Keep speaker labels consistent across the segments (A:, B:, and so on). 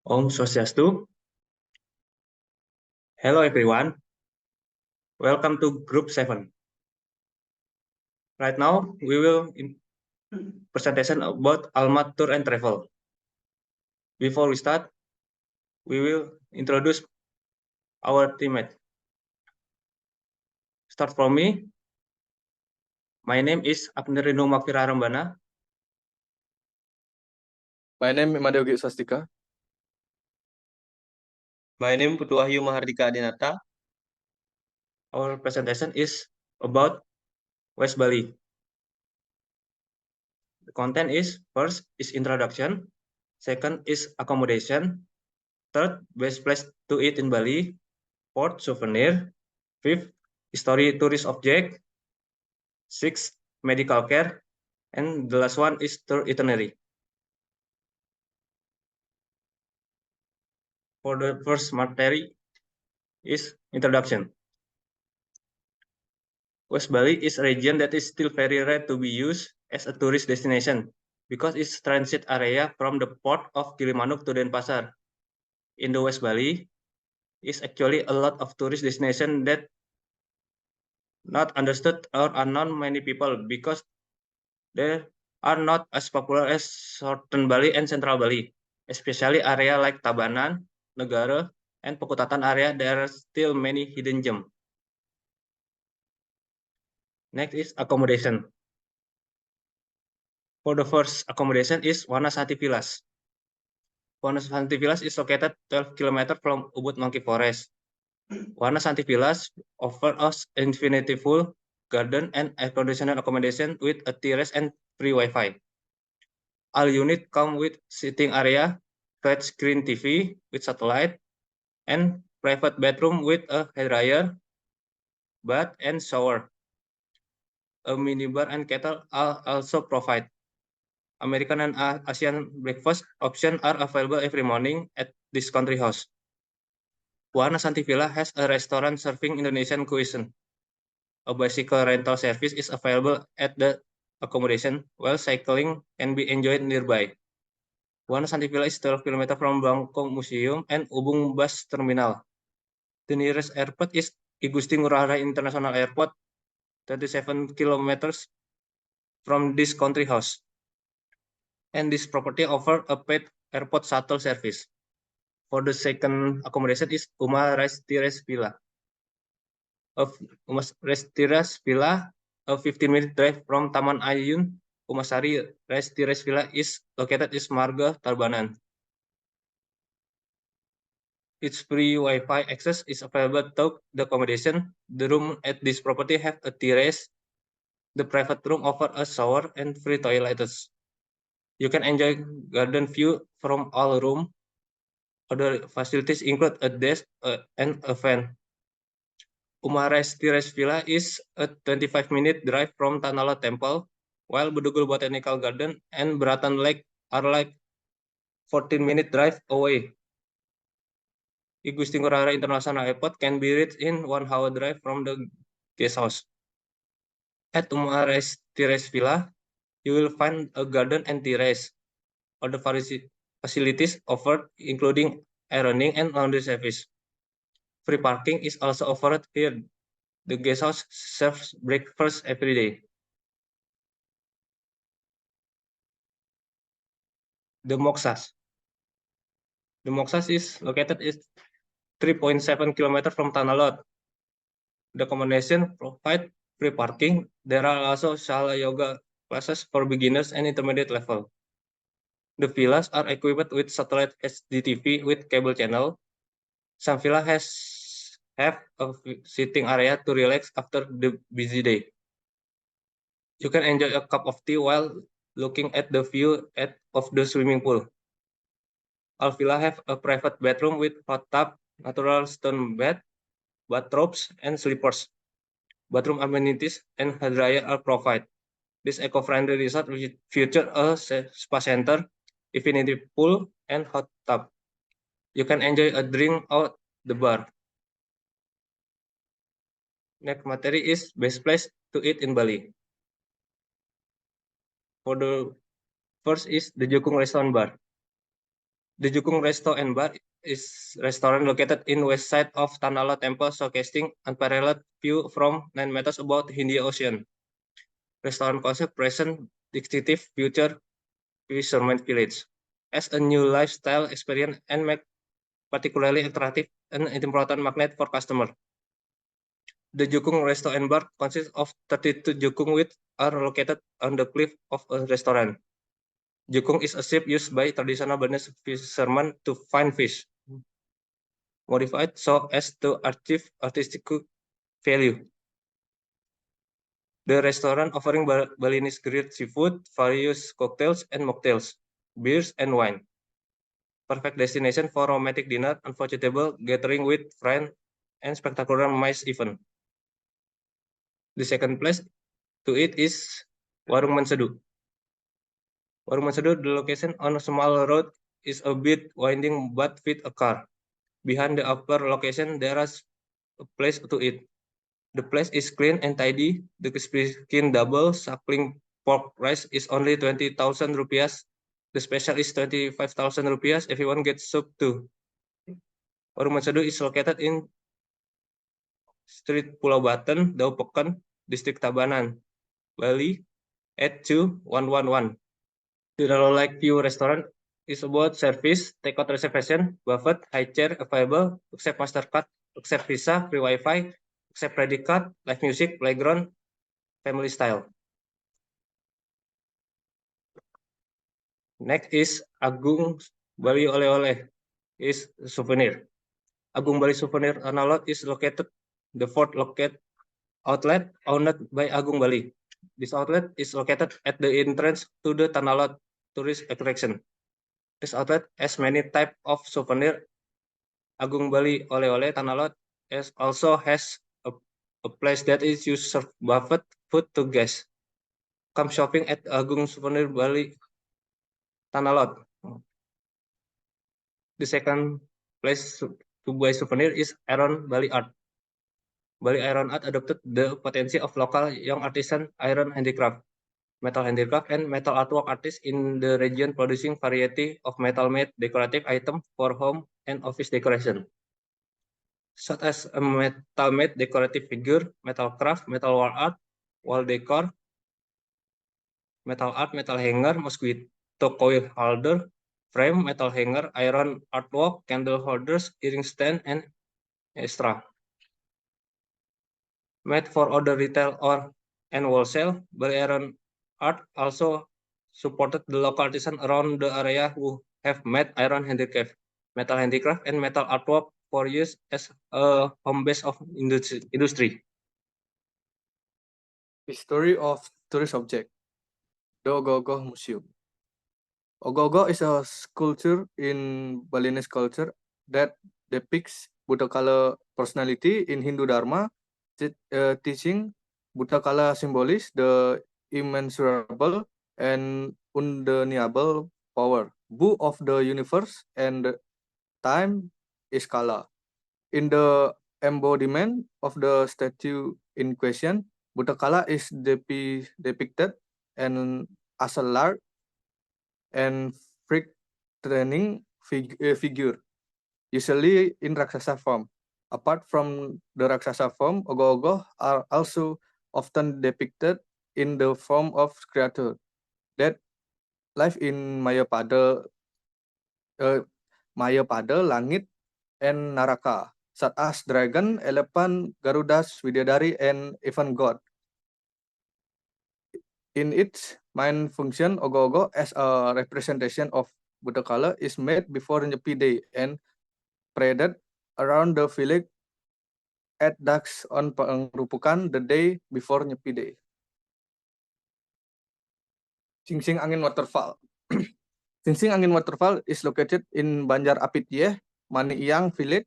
A: Om Swastiastu. Hello everyone. Welcome to Group 7. Right now, we will presentation about Alma Tour and Travel. Before we start, we will introduce our teammate. Start from me. My name is Abnerino Makfira Rambana.
B: My name is Madeo Swastika.
C: My name Putu Wahyu Mahardika Adinata.
A: Our presentation is about West Bali. The content is first is introduction, second is accommodation, third best place to eat in Bali, fourth souvenir, fifth history tourist object, sixth medical care, and the last one is tour itinerary. For the first material is introduction. West Bali is a region that is still very rare to be used as a tourist destination because it's transit area from the port of Gilimanuk to Denpasar. In the West Bali is actually a lot of tourist destination that not understood or unknown many people because they are not as popular as Southern Bali and Central Bali, especially area like Tabanan, Negara, and Pekutatan area. There are still many hidden gems. Next is accommodation. For the first accommodation is Wanasati Villas. Wanasati Villas is located 12 km from Ubud Monkey Forest. Wanasati Villas offer us infinity full garden and air-conditioned accommodation with a terrace and free Wi-Fi. All units come with sitting area, flat screen TV with satellite, and private bedroom with a hairdryer, bath, and shower. A minibar and kettle are also provide. American and Asian breakfast options are available every morning at this country house. Wanasati Villa has a restaurant serving Indonesian cuisine. A bicycle rental service is available at the accommodation, while cycling can be enjoyed nearby. Wanasati Villa is 12 km from Bangkok Museum and Ubung Bus Terminal. The nearest airport is Igusti Ngurah Rai International Airport, 37 kilometers from this country house. And this property offers a paid airport shuttle service. For the second accommodation is Uma Restires Villa. Uma Restires Villa, a 15-minute drive from Taman Ayun, Umasari Restires Villa is located in Marga, Tabanan. Its free Wi-Fi access is available to the accommodation. The room at this property have a terrace. The private room offers a shower and free toilets. You can enjoy garden view from all rooms. Other facilities include a desk and a fan. Uma Restires Villa is a 25-minute drive from Tanah Lot Temple, while Bedugul Botanical Garden and Beratan Lake are like 14-minute drive away. Igusti Ngurah Rai International Airport can be reached in 1 hour drive from the guest house. At Uma Restires Villa, you will find a garden and terrace. Other facilities offered including ironing and laundry service. Free parking is also offered here. The guest house serves breakfast every day. The Moksas. The Moksas is located at 3.7 km from Tanah Lot. The accommodation provides free parking. There are also Shala Yoga classes for beginners and intermediate level. The villas are equipped with satellite HDTV with cable channel. Some villas have a sitting area to relax after the busy day. You can enjoy a cup of tea while looking at the view of the swimming pool. All villas have a private bedroom with hot tub, natural stone bed, bathrobes, and slippers. Bathroom amenities and hairdryer are provided. This eco-friendly resort will feature a spa center, infinity pool, and hot tub. You can enjoy a drink out the bar. Next material is best place to eat in Bali. For the first is the Jukung Restaurant Bar. The Jukung Resto and Bar is restaurant located in west side of Tanah Lot Temple, showcasing unparalleled view from 9 meters above the Indian Ocean. Restaurant concept present distinctive future fisherman village as a new lifestyle experience and make particularly attractive and important magnet for customer. The Jukung Resto and Bar consists of 32 Jukung which are located on the cliff of a restaurant. Jukung is a ship used by traditional Balinese fishermen to find fish, modified so as to achieve artistic value. The restaurant offering Balinese grilled seafood, various cocktails and mocktails, beers and wine. Perfect destination for romantic dinner, unforgettable gathering with friends, and spectacular MICE event. The second place to eat is Warung Mansedu. Warung Mansedu, the location on a small road, is a bit winding but fit a car. Behind the upper location, there is a place to eat. The place is clean and tidy. The crispy skin double suckling pork rice is only 20,000 rupiahs. The special is 25,000 rupiahs. Everyone gets soup too. Warung Mansedu is located in Street Pulau Baten, Dau Peken, District Tabanan, Bali, 82111. The Lake View restaurant is about service, takeout reservation, buffet, high chair available, accept MasterCard, accept Visa, free Wi-Fi, accept credit card, live music, playground, family style. Next is Agung Bali Oleh-oleh is souvenir. Agung Bali Souvenir Tanah Lot is located the fourth outlet owned by Agung Bali. This outlet is located at the entrance to the Tanah Lot tourist attraction. This outlet has many types of souvenir. Agung Bali Oleh-oleh Tanah Lot also has a place that is used to serve buffet food to guests. Come shopping at Agung Souvenir Bali Tanah Lot. The second place to buy souvenir is Iron Bali Art. Bali Iron Art adopted the potency of local young artisan iron handicraft, metal handicraft, and metal artwork artists in the region, producing variety of metal-made decorative items for home and office decoration, such as a metal-made decorative figure, metal craft, metal wall art, wall decor, metal art, metal hanger, mosquito coil holder, frame, metal hanger, iron artwork, candle holders, earring stand, and extra. Made for other retail and wholesale, Bali Iron Art also supported the local artisans around the area who have made iron handicraft, metal handicraft, and metal artwork for use as a home base of industry.
B: History of tourist object. The Ogoh-Ogoh Museum. Ogoh-Ogoh is a sculpture in Balinese culture that depicts Buddha-kala personality in Hindu Dharma, teaching Buddha-kala symbolis the immeasurable and undeniable power, Bu of the universe and time is Kala. In the embodiment of the statue in question, Buddha-kala is depicted as a large and freak-training figure, usually in Raksasa form. Apart from the Raksasa form, Ogoh-Ogoh are also often depicted in the form of creature that live in Mayapada, Langit, and Naraka, such as dragon, elephant, Garudas, Widadari, and even God. In its main function, Ogoh-Ogoh as a representation of Buddha-kala is made before Nyepi Day and paraded around the village at dusk on Pengerupukan the day before Nyepi Day. Singsing Angin Waterfall. Singsing Angin Waterfall is located in Banjar Apitye, Maniiyang Village,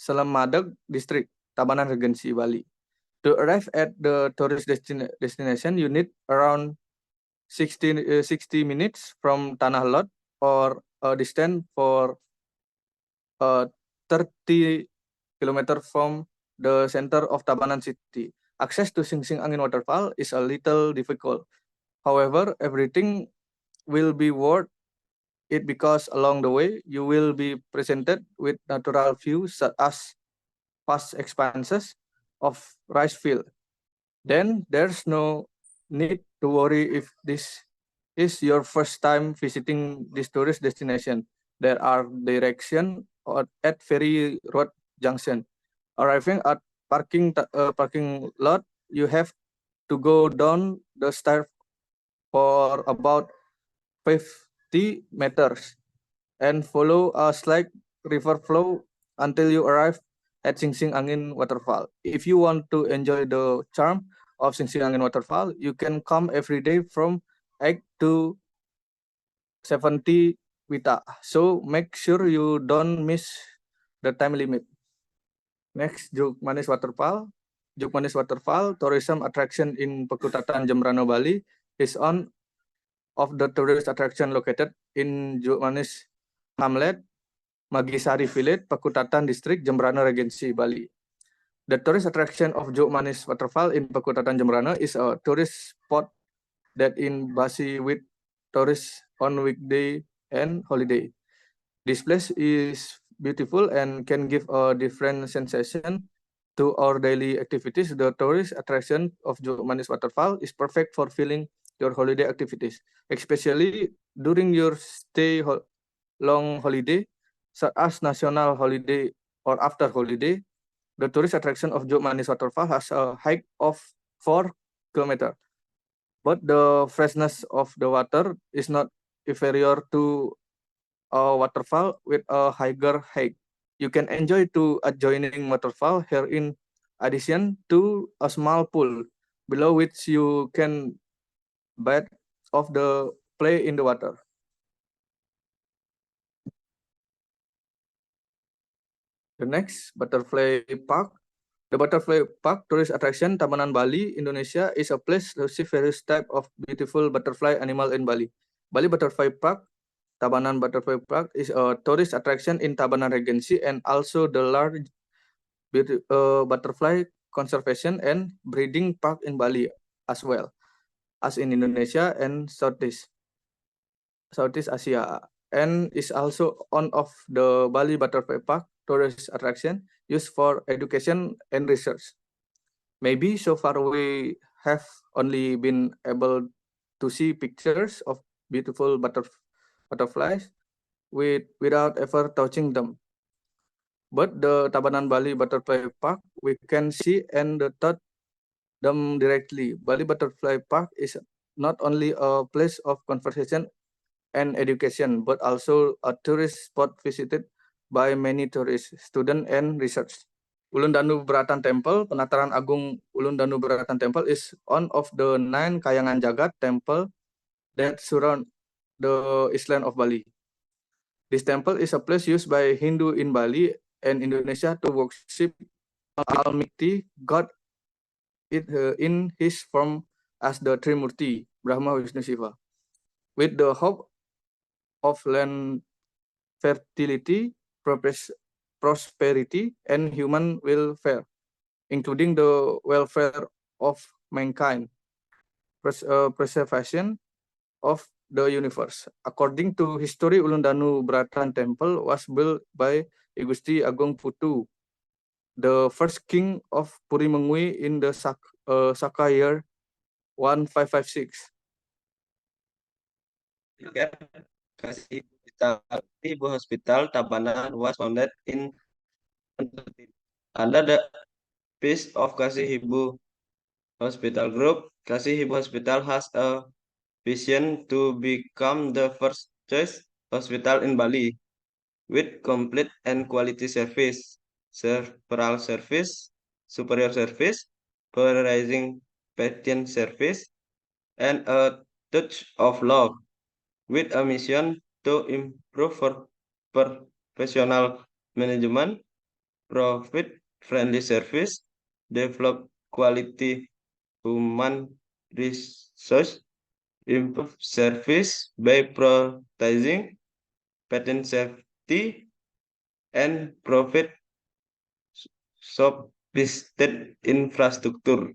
B: Selamadeg District, Tabanan Regency, Bali. To arrive at the tourist destination, you need around 60 minutes from Tanah Lot or a distance for 30 km from the center of Tabanan city. Access to Singsing Angin Waterfall is a little difficult. However, everything will be worth it because along the way you will be presented with natural views such as vast expanses of rice field. Then there's no need to worry if this is your first time visiting this tourist destination. There are directions at Ferry Road Junction. Arriving at parking lot, you have to go down the stairs for about 50 meters and follow a slight river flow until you arrive at Sing Sing Angin Waterfall. If you want to enjoy the charm of Sing Sing Angin Waterfall, you can come every day from 8 to 70 Wita. So make sure you don't miss the time limit. Next, Juk Manis Waterfall. Juk Manis Waterfall, tourism attraction in Pekutatan Jembrana, Bali, is one of the tourist attraction located in Juk Manis Hamlet, Magisari Village, Pekutatan District, Jembrana Regency, Bali. The tourist attraction of Juk Manis Waterfall in Pekutatan Jembrana is a tourist spot that in Basi with tourists on weekday and holiday. This place is beautiful and can give a different sensation to our daily activities. The tourist attraction of Juk Manis Waterfall is perfect for filling your holiday activities, especially during your long holiday, such as national holiday or after holiday. The tourist attraction of Juk Manis Waterfall has a height of 4 kilometers, but the freshness of the water is not inferior to a waterfall with a higher height. You can enjoy two adjoining waterfall here in addition to a small pool below which you can bathe of the play in the water. The next, Butterfly Park. The Butterfly Park tourist attraction Tabanan Bali, Indonesia is a place to see various type of beautiful butterfly animal in Bali. Bali Butterfly Park, Tabanan Butterfly Park is a tourist attraction in Tabanan Regency and also the large butterfly conservation and breeding park in Bali as well as in Indonesia and Southeast Asia, and is also one of the Bali Butterfly Park tourist attraction used for education and research. Maybe so far we have only been able to see pictures of beautiful butterflies without ever touching them. But the Tabanan Bali Butterfly Park, we can see and touch them directly. Bali Butterfly Park is not only a place of conversation and education, but also a tourist spot visited by many tourists, students, and research. Ulun Danu Beratan Temple, Penataran Agung Ulun Danu Beratan Temple is one of the 9 Kayangan Jagat temple that surround the island of Bali. This temple is a place used by Hindu in Bali and Indonesia to worship Almighty God in his form as the Trimurti, Brahma, Vishnu, Shiva, with the hope of land fertility, prosperity, and human welfare, including the welfare of mankind, preservation of the universe. According to history, Ulun Danu Beratan Temple was built by I Gusti Agung Putu, the first king of Puri Mengui in the Saka year 1556.
C: Kasih Ibu Hospital Tabanan was founded in 2013 under the Peace of Kasih Ibu Hospital Group. Kasih Ibu Hospital has a vision to become the first choice hospital in Bali with complete and quality service, superior service, prioritizing patient service, and a touch of love, with a mission to improve professional management, profit-friendly service, develop quality human resource, improve service by prioritizing patient safety, and profit sophisticated infrastructure.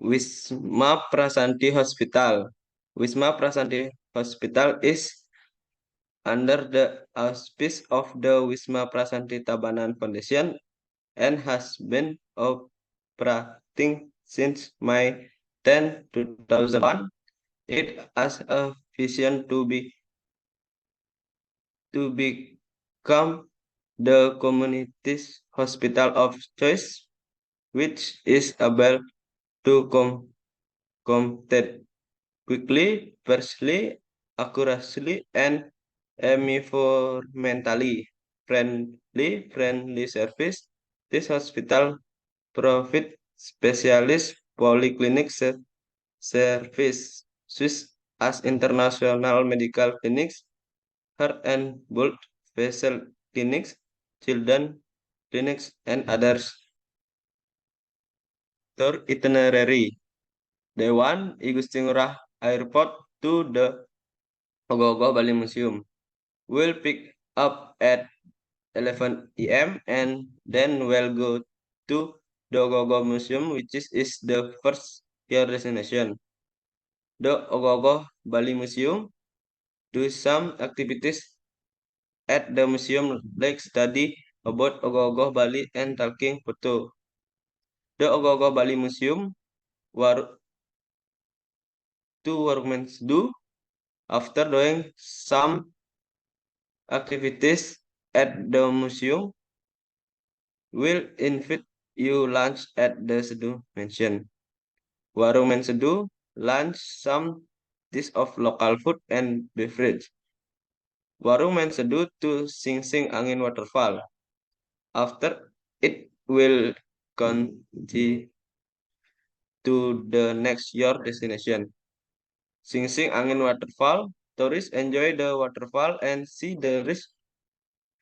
C: Wisma Prasanti Hospital. Wisma Prasanti Hospital is under the auspice of the Wisma Prasanti Tabanan Foundation and has been operating since May 10, 2001. It has a vision to become the community's hospital of choice, which is able to communicate quickly, precisely, accurately, and environmentally friendly service. This hospital provides specialist polyclinic service, such as international medical clinics, heart and blood vessel clinics, children clinics, and others. Tour itinerary. Day 1, Igusti Ngurah Airport to the Ogoh-Ogoh Bali Museum. We'll pick up at 11 a.m. and then we'll go to the Ogoh-Ogoh Museum, which is the first your destination. The Ogoh-Ogoh Bali Museum. Do some activities at the museum like study about Ogoh-Ogoh Bali and taking photo. The Ogoh-Ogoh Bali Museum were two workmen do after doing some activities at the museum will invite you lunch at the Seduh mentioned. Warung Menseduh lunch some dish of local food and beverage. Warung Menseduh to Sing Sing Angin Waterfall. After it will continue to the next your destination. Sing Sing Angin Waterfall. Tourists enjoy the waterfall and see the rich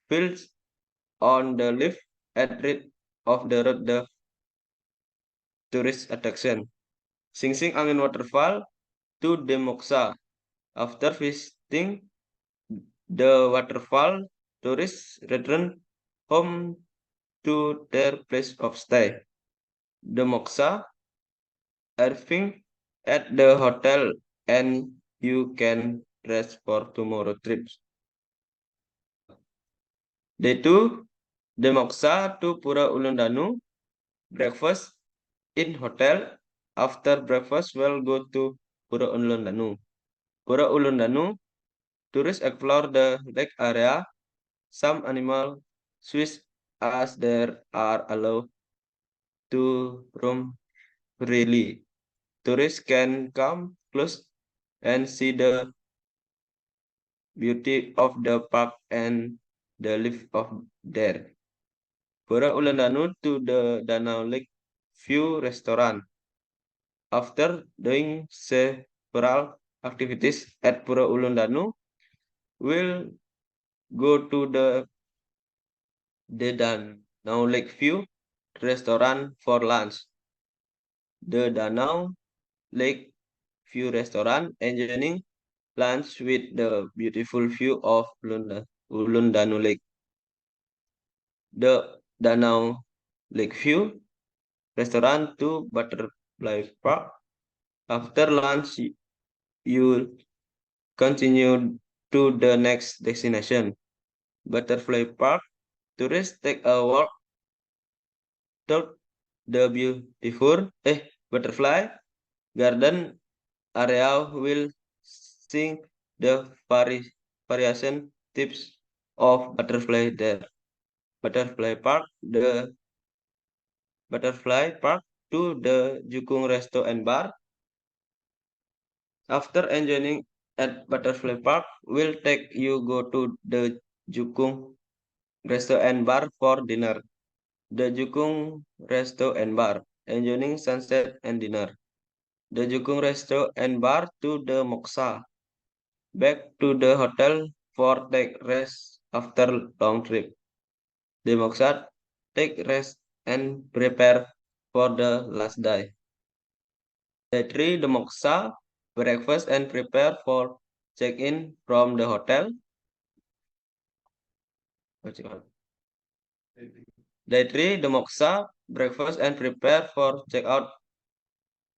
C: fields on the left at right of the road the tourist attraction. Sing Sing Angin Waterfall to Demoksa. After visiting the waterfall, tourists return home to their place of stay. Demoksa, arriving at the hotel and you can rest for tomorrow trips. Day 2, Demoksa to Pura Ulundanu. Breakfast in hotel. After breakfast, we'll go to Pura Ulundanu. Pura Ulundanu, tourists explore the lake area. Some animal switch as there are allowed to roam freely. Tourists can come close and see the beauty of the park and the life of there. Pura Ulundanu to the Danau Lake View Restaurant. After doing several activities at Pura Ulundanu, we'll go to the Danau Lake View Restaurant for lunch. The Danau Lake View Restaurant enjoying lunch with the beautiful view of Ulundanu Lake. The Danau Lake View Restaurant to Butterfly Park. After lunch, you continue to the next destination, Butterfly Park. Tourists take a walk to the beautiful butterfly garden area will see the variation types of butterfly there. Butterfly Park, the Butterfly Park to the Jukung Resto and Bar. After enjoying at Butterfly Park, will take you go to the Jukung Resto and Bar for dinner. The Jukung Resto and Bar, enjoying sunset and dinner. The Jukung Resto and Bar to the Moksa. Back to the hotel for take rest after long trip. The Moksa take rest and prepare for the last day. Day 3, the Moksa, breakfast and prepare for check-in from the hotel. Day 3, the Moksa, breakfast and prepare for check out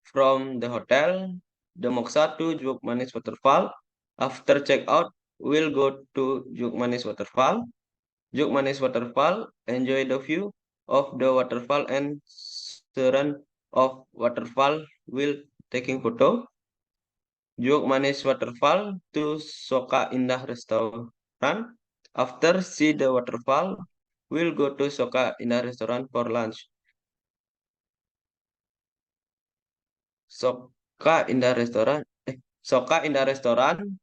C: from the hotel. The Moksa to Jukmanis Waterfall. After checkout, we'll go to Jukmanis Waterfall. Jukmanis Waterfall, enjoy the view of the waterfall and surround of waterfall while taking photo. Jukmanis Waterfall to Soka Indah Restaurant. After see the waterfall, we'll go to Soka Indah Restaurant for lunch. Soka Indah Restaurant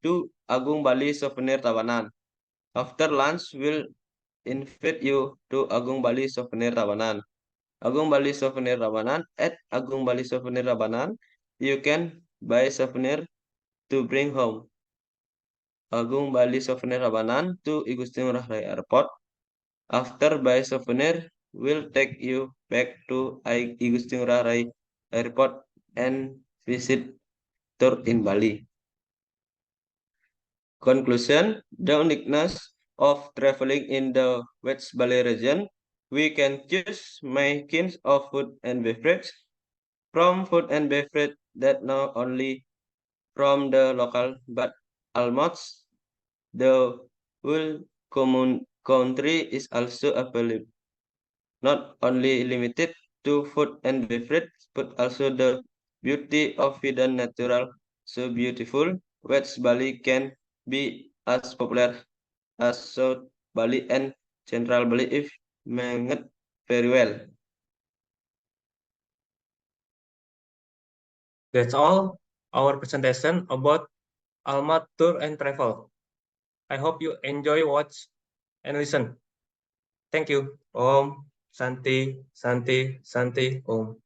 C: to Agung Bali Souvenir Tabanan. After lunch, we'll invite you to Agung Bali Souvenir Tabanan. Agung Bali Souvenir Tabanan. At Agung Bali Souvenir Tabanan, you can buy souvenir to bring home. Agung Bali Souvenir Tabanan to Igusti Ngurah Rai Airport. After buy souvenir, we'll take you back to Igusti Ngurah Rai Airport and visit tour in Bali. Conclusion, the uniqueness of traveling in the West Bali region, we can choose many kinds of food and beverage, from food and beverage that not only from the local but almost the whole country is also available. Not only limited to food and beverage, but also the beauty of hidden natural so beautiful. West Bali can be as popular as South Bali and Central Bali if managed very well.
A: That's all our presentation about Almat Tour and Travel. I hope you enjoy watch and listen. Thank you. Om Santi Santi Santi Om.